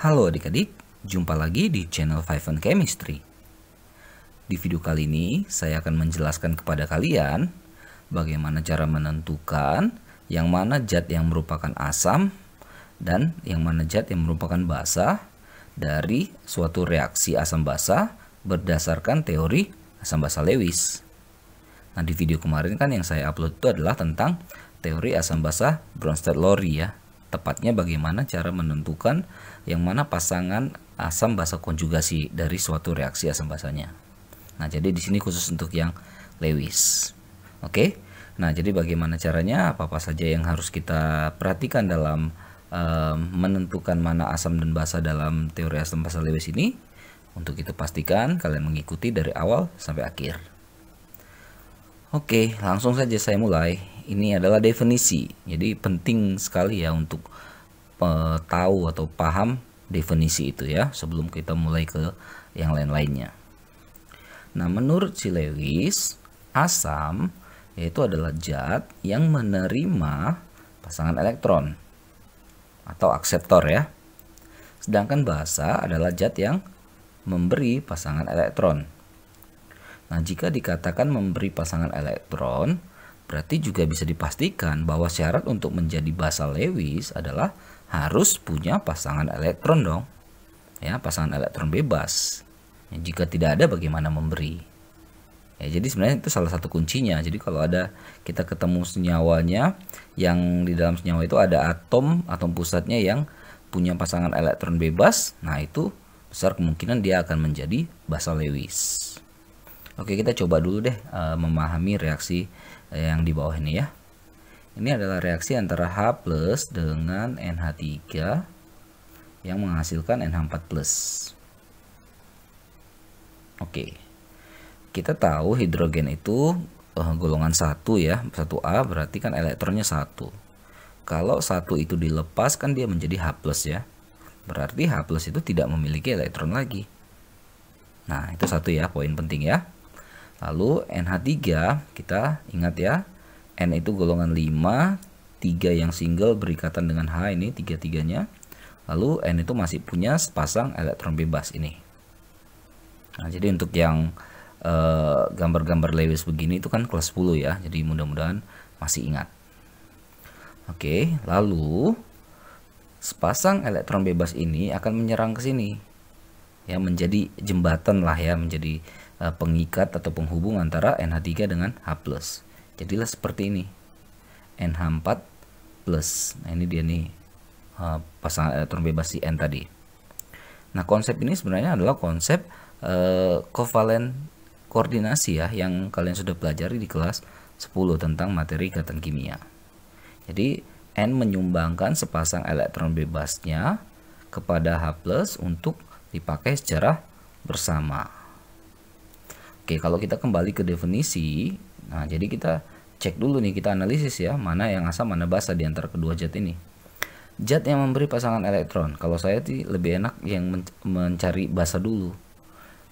Halo adik-adik, jumpa lagi di channel Five and Chemistry. Di video kali ini saya akan menjelaskan kepada kalian bagaimana cara menentukan yang mana zat yang merupakan asam dan yang mana zat yang merupakan basa dari suatu reaksi asam basa berdasarkan teori asam basa Lewis. Nah, di video kemarin kan yang saya upload itu adalah tentang teori asam basa Bronsted-Lowry ya. Tepatnya bagaimana cara menentukan yang mana pasangan asam basa konjugasi dari suatu reaksi asam basanya. Nah, jadi di sini khusus untuk yang Lewis. Oke. Nah, jadi bagaimana caranya? Apa-apa saja yang harus kita perhatikan dalam menentukan mana asam dan basa dalam teori asam basa Lewis ini? Untuk itu pastikan kalian mengikuti dari awal sampai akhir. Oke, langsung saja saya mulai. Ini adalah definisi. Jadi penting sekali ya untuk tahu atau paham definisi itu ya sebelum kita mulai ke yang lain-lainnya. Nah, menurut si Lewis, asam yaitu adalah zat yang menerima pasangan elektron atau akseptor ya. Sedangkan basa adalah zat yang memberi pasangan elektron. Nah, jika dikatakan memberi pasangan elektron, berarti juga bisa dipastikan bahwa syarat untuk menjadi basa Lewis adalah harus punya pasangan elektron dong. Ya, pasangan elektron bebas. Ya, jika tidak ada bagaimana memberi? Ya, jadi sebenarnya itu salah satu kuncinya. Jadi kalau ada kita ketemu senyawanya yang di dalam senyawa itu ada atom pusatnya yang punya pasangan elektron bebas, nah itu besar kemungkinan dia akan menjadi basa Lewis. Oke, kita coba dulu deh memahami reaksi yang di bawah ini ya. Ini adalah reaksi antara H+ dengan NH3 yang menghasilkan NH4+. Oke. Kita tahu hidrogen itu golongan 1 ya, 1A berarti kan elektronnya 1. Kalau 1 itu dilepas kan dia menjadi H+ ya. Berarti H+ itu tidak memiliki elektron lagi. Nah, itu satu ya, poin penting ya. Lalu NH3 kita ingat ya, N itu golongan 5, 3 yang single berikatan dengan H ini 3-3-nya. Lalu N itu masih punya sepasang elektron bebas ini. Nah, jadi untuk yang gambar-gambar Lewis begini itu kan kelas 10 ya. Jadi mudah-mudahan masih ingat. Oke, lalu sepasang elektron bebas ini akan menyerang ke sini. Ya, menjadi jembatan lah ya, menjadi pengikat atau penghubung antara NH3 dengan H+. Jadilah seperti ini. NH4+. Nah, ini dia nih pasangan elektron bebas si N tadi. Nah, konsep ini sebenarnya adalah konsep kovalen koordinasi ya yang kalian sudah pelajari di kelas 10 tentang materi ikatan kimia. Jadi N menyumbangkan sepasang elektron bebasnya kepada H+ untuk dipakai secara bersama. Oke, kalau kita kembali ke definisi, nah jadi kita cek dulu nih, kita analisis ya, mana yang asam, mana basa di antara kedua zat ini. Zat yang memberi pasangan elektron, kalau saya sih lebih enak yang mencari basa dulu.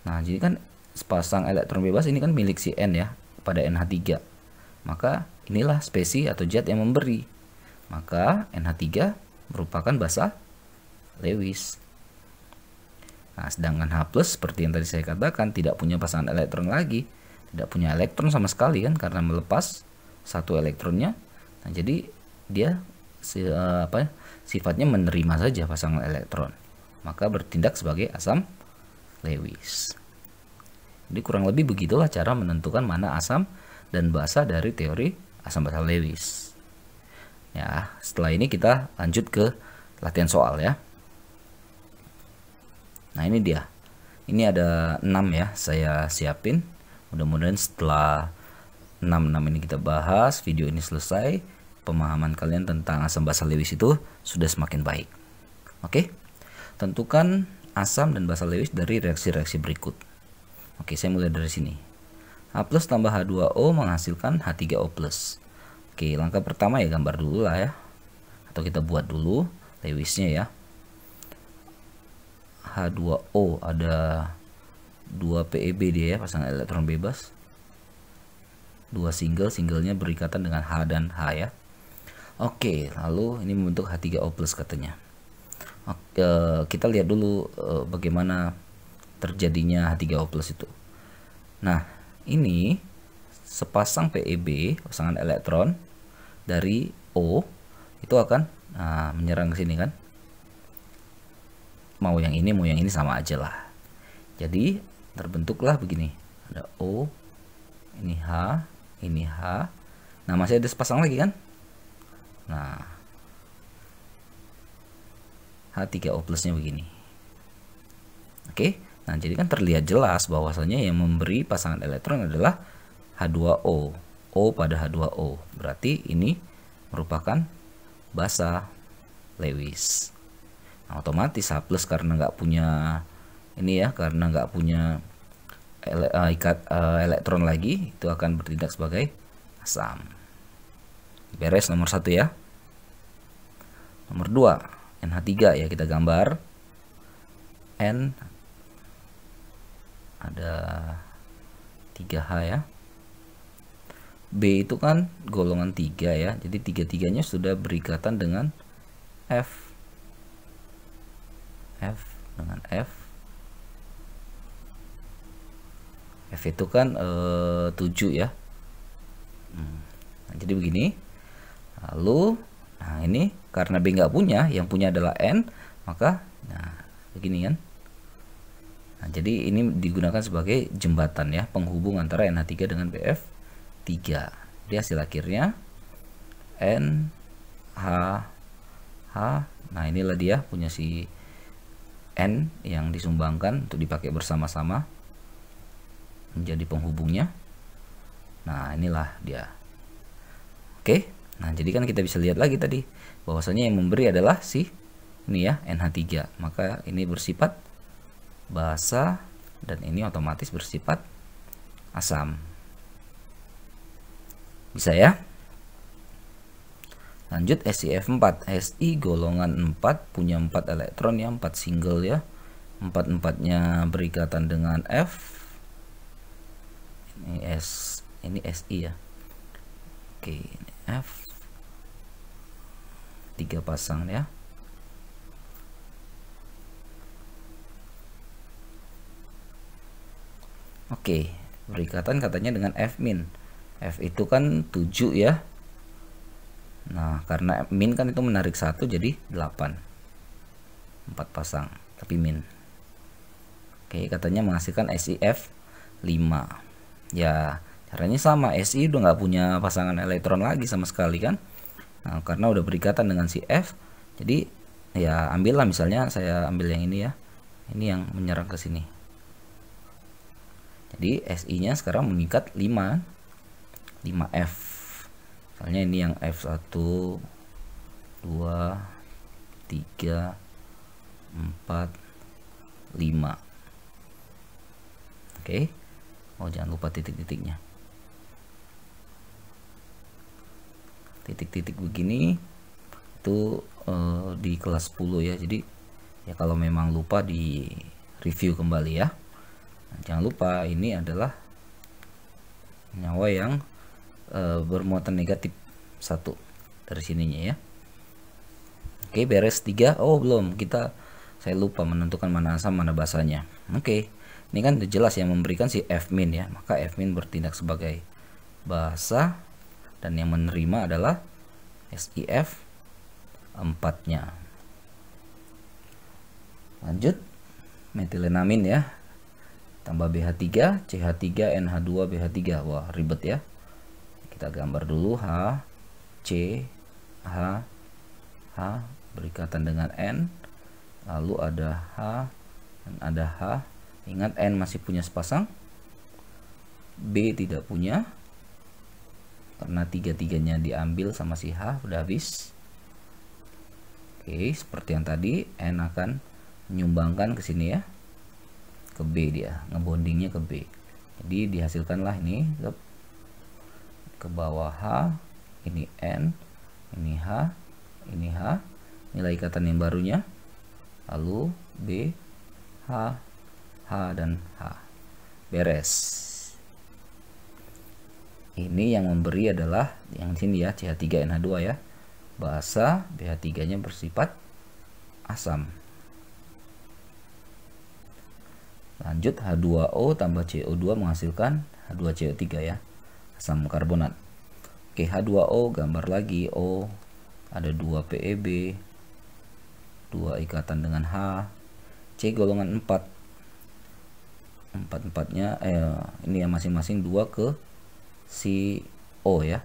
Nah, jadi kan sepasang elektron bebas ini kan milik si N ya, pada NH3. Maka inilah spesi atau zat yang memberi. Maka NH3 merupakan basa Lewis. Nah, sedangkan H+ seperti yang tadi saya katakan tidak punya pasangan elektron lagi, tidak punya elektron sama sekali kan karena melepas satu elektronnya. Nah, jadi dia sifatnya menerima saja pasangan elektron, maka bertindak sebagai asam Lewis. Jadi kurang lebih begitulah cara menentukan mana asam dan basa dari teori asam basa Lewis. Ya, setelah ini kita lanjut ke latihan soal ya. Nah, ini dia. Ini ada 6 ya, saya siapin. Mudah-mudahan setelah 6 ini kita bahas, video ini selesai, pemahaman kalian tentang asam basa Lewis itu sudah semakin baik. Oke? Tentukan asam dan basa Lewis dari reaksi-reaksi berikut. Oke, saya mulai dari sini. H+ tambah H2O menghasilkan H3O+. Oke, langkah pertama ya gambar dulu lah ya. Atau kita buat dulu Lewisnya ya. H2O ada 2 PeB dia ya, pasangan elektron bebas. 2 singlenya berikatan dengan H dan H ya. Oke, lalu ini membentuk H3O+ katanya. Kita lihat dulu bagaimana terjadinya H3O+ itu. Nah, ini sepasang PeB, pasangan elektron dari O itu akan menyerang ke sini kan. Mau yang ini sama aja lah. Jadi terbentuklah begini. Ada O, ini H, ini H. Nah, masih ada sepasang lagi kan? Nah, H3O+-nya begini. Oke. Nah, jadi kan terlihat jelas bahwasanya yang memberi pasangan elektron adalah H2O. O pada H2O. Berarti ini merupakan basa Lewis. Nah, otomatis H+ karena nggak punya ini ya, karena nggak punya elektron lagi, itu akan bertindak sebagai asam. Beres nomor 1 ya. Nomor 2, NH3 ya, kita gambar. N ada 3H ya. B itu kan golongan 3 ya. Jadi 3-3-nya sudah berikatan dengan F. F dengan F. F itu kan 7 ya. Nah, jadi begini. Lalu nah ini karena B nggak punya, yang punya adalah N, maka nah begini kan. Nah, jadi ini digunakan sebagai jembatan ya, penghubung antara NH3 dengan BF3. Jadi hasil akhirnya NH H. Nah, inilah dia punya si N yang disumbangkan untuk dipakai bersama-sama menjadi penghubungnya. Nah, inilah dia. Oke. Nah, jadi kan kita bisa lihat lagi tadi bahwasanya yang memberi adalah si ini ya, NH3. Maka ini bersifat basa dan ini otomatis bersifat asam. Bisa ya? Lanjut SiF4. Si golongan 4 punya 4 elektron ya, 4 single ya. 4-4-nya berikatan dengan F. Ini Si ya. Oke, ini F. 3 pasang ya. Oke, berikatan katanya dengan F-. F itu kan 7 ya. Nah, karena min kan itu menarik 1 jadi 8. 4 pasang tapi min. Oke, katanya menghasilkan SiF 5. Ya, caranya sama. Si udah nggak punya pasangan elektron lagi sama sekali kan. Nah, karena udah berikatan dengan si F, jadi ya ambillah, misalnya saya ambil yang ini ya. Ini yang menyerang ke sini. Jadi Si-nya sekarang meningkat 5. 5F. Misalnya ini yang F1, 2, 3, 4, 5. Oke. Oh, jangan lupa titik-titiknya. Titik-titik begini itu di kelas 10 ya. Jadi ya kalau memang lupa di review kembali ya. Nah, jangan lupa ini adalah nyawa yang bermuatan negatif 1 dari sininya ya. Oke, beres 3. Oh, belum. Saya lupa menentukan mana asam mana basanya. Oke. Ini kan jelas yang memberikan si F- ya. Maka F- bertindak sebagai basa dan yang menerima adalah SiF 4-nya. Lanjut metilenamin ya. Tambah BH3, CH3, NH2, BH3. Wah, ribet ya. Kita gambar dulu H, C, H, H berikatan dengan N. Lalu ada H dan ada H. Ingat N masih punya sepasang, B tidak punya. Karena 3-3-nya diambil sama si H, udah habis. Oke, seperti yang tadi, N akan menyumbangkan ke sini ya, ke B, dia ngebondingnya ke B. Jadi dihasilkanlah ini ke bawah H, ini N, ini H, ini H, nilai ikatan yang barunya, lalu B, H, H dan H. Beres. Ini yang memberi adalah yang sini ya, CH3NH2 ya. Basa BH3-nya bersifat asam. Lanjut, H2O tambah CO2 menghasilkan H2CO3 ya, asam karbonat. Oke, H2O gambar lagi O, ada 2 PeB, 2 ikatan dengan H, C golongan 4. 4-4-nya ini ya masing-masing 2 ke si O ya.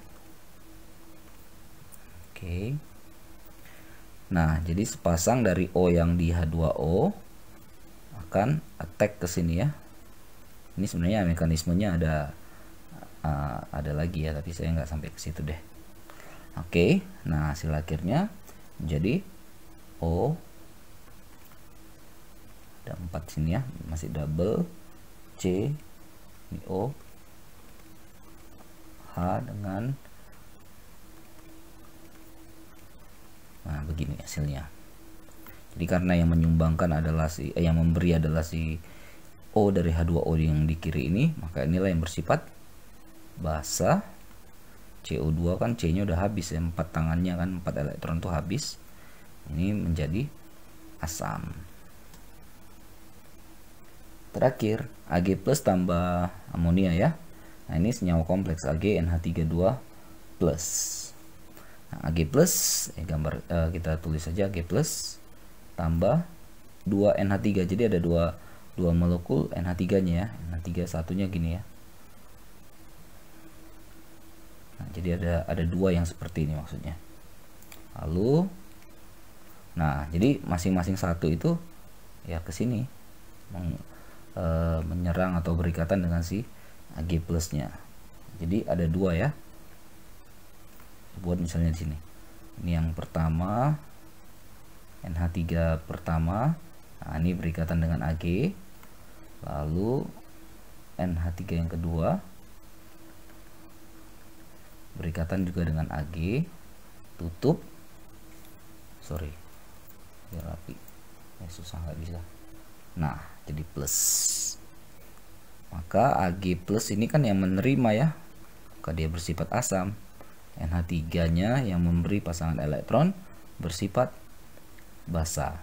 Oke. Nah, jadi sepasang dari O yang di H2O akan attack ke sini ya. Ini sebenarnya mekanismenya ada lagi ya, tapi saya nggak sampai ke situ deh. Oke, nah hasil akhirnya menjadi O, ada 4 sini ya, masih double, C, ini O, H dengan, nah begini hasilnya. Jadi karena yang menyumbangkan adalah yang memberi adalah si O dari H2O yang di kiri ini, maka inilah yang bersifat basa. CO2 kan C-nya udah habis ya, 4 tangannya kan, 4 elektron tuh habis. Ini menjadi asam. Terakhir, Ag plus tambah amonia ya. Nah, ini senyawa kompleks Ag NH32+. Nah, Ag plus gambar kita tulis saja Ag plus tambah 2 NH3. Jadi ada 2 molekul NH3-nya ya. NH3 satunya gini ya. Nah, jadi ada 2 yang seperti ini maksudnya. Lalu nah, jadi masing-masing satu itu ya ke sini menyerang atau berikatan dengan si Ag plusnya. Jadi ada 2 ya. Buat misalnya di sini. Ini yang pertama NH3 pertama. Nah, ini berikatan dengan Ag. Lalu NH3 yang kedua berikatan juga dengan Ag, tutup, sorry ya rapi ya, susah nggak bisa. Nah, jadi plus, maka Ag plus ini kan yang menerima ya, maka dia bersifat asam. NH3 nya yang memberi pasangan elektron bersifat basa.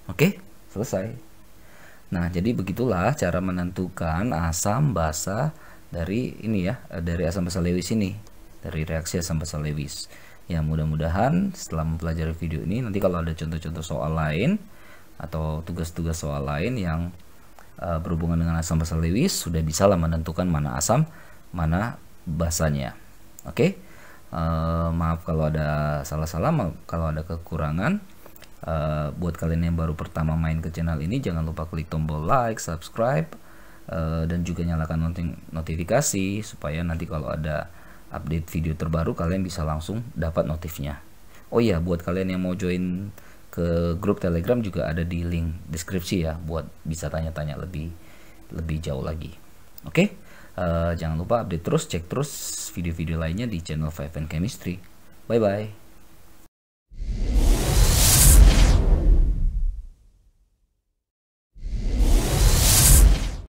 Oke, selesai. Nah, jadi begitulah cara menentukan asam basa dari ini ya, dari asam basa Lewis ini, dari reaksi asam basa Lewis. Ya, mudah-mudahan setelah mempelajari video ini, nanti kalau ada contoh-contoh soal lain atau tugas-tugas soal lain yang berhubungan dengan asam basa Lewis, sudah bisa lah menentukan mana asam, mana basanya. Oke, maaf kalau ada salah-salah, kalau ada kekurangan. Buat kalian yang baru pertama main ke channel ini, jangan lupa klik tombol like, subscribe, dan juga nyalakan notifikasi supaya nanti kalau ada update video terbaru kalian bisa langsung dapat notifnya. Oh iya, buat kalian yang mau join ke grup Telegram juga ada di link deskripsi ya, buat bisa tanya-tanya lebih jauh lagi. Oke, jangan lupa update terus, cek terus video-video lainnya di channel 5N Chemistry. Bye bye.